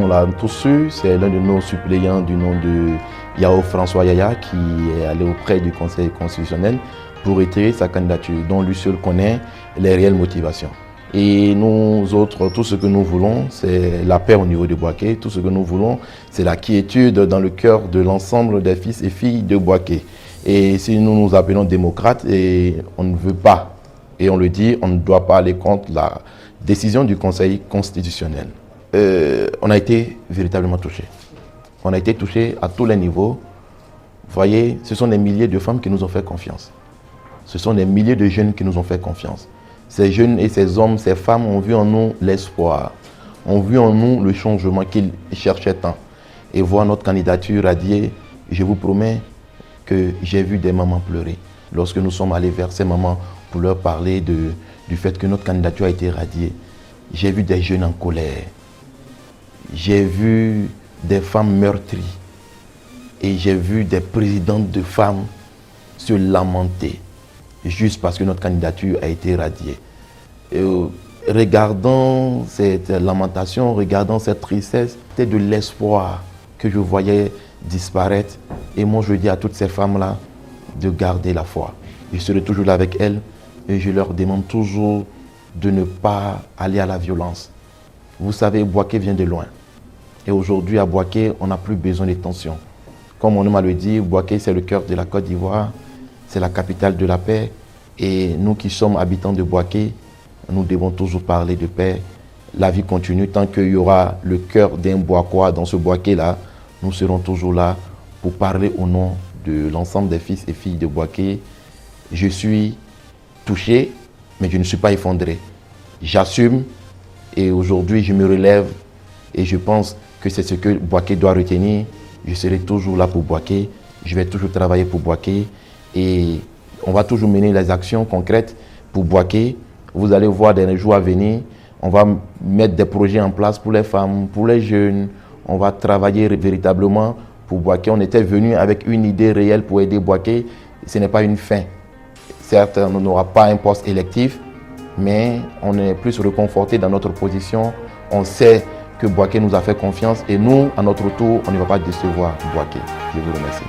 l'a tous su, c'est l'un de nos suppléants du nom de Yao François Yaya qui est allé auprès du Conseil constitutionnel pour retirer sa candidature, dont lui seul connaît les réelles motivations. Et nous autres, tout ce que nous voulons, c'est la paix au niveau de Bouaké. Tout ce que nous voulons, c'est la quiétude dans le cœur de l'ensemble des fils et filles de Bouaké. Et si nous nous appelons démocrates, et on ne veut pas, et on le dit, on ne doit pas aller contre la décision du Conseil constitutionnel. On a été véritablement touchés. On a été touchés à tous les niveaux. Vous voyez, ce sont des milliers de femmes qui nous ont fait confiance. Ce sont des milliers de jeunes qui nous ont fait confiance. Ces jeunes et ces hommes, ces femmes ont vu en nous l'espoir, ont vu en nous le changement qu'ils cherchaient tant. Et voir notre candidature radier, je vous promets que j'ai vu des mamans pleurer. Lorsque nous sommes allés vers ces mamans pour leur parler du fait que notre candidature a été radiée, j'ai vu des jeunes en colère. J'ai vu des femmes meurtries. Et j'ai vu des présidentes de femmes se lamenter juste parce que notre candidature a été radiée. Regardant cette lamentation, regardant cette tristesse, c'était de l'espoir que je voyais disparaître. Et moi, je dis à toutes ces femmes-là de garder la foi. Je serai toujours là avec elles et je leur demande toujours de ne pas aller à la violence. Vous savez, Bouaké vient de loin. Et aujourd'hui, à Bouaké, on n'a plus besoin de tensions. Comme mon homme a le dit, Bouaké, c'est le cœur de la Côte d'Ivoire. C'est la capitale de la paix. Et nous qui sommes habitants de Bouaké, nous devons toujours parler de paix. La vie continue. Tant qu'il y aura le cœur d'un Bouakois dans ce Bouaké-là, nous serons toujours là pour parler au nom de l'ensemble des fils et filles de Bouaké. Je suis touché, mais je ne suis pas effondré. J'assume et aujourd'hui, je me relève et je pense que c'est ce que Bouaké doit retenir. Je serai toujours là pour Bouaké. Je vais toujours travailler pour Bouaké. Et on va toujours mener les actions concrètes pour Bouaké. Vous allez voir dans les jours à venir, on va mettre des projets en place pour les femmes, pour les jeunes. On va travailler véritablement pour Bouaké. On était venu avec une idée réelle pour aider Bouaké. Ce n'est pas une fin. Certes, on n'aura pas un poste électif, mais on est plus reconforté dans notre position. On sait que Bouaké nous a fait confiance et nous, à notre tour, on ne va pas décevoir Bouaké. Je vous remercie.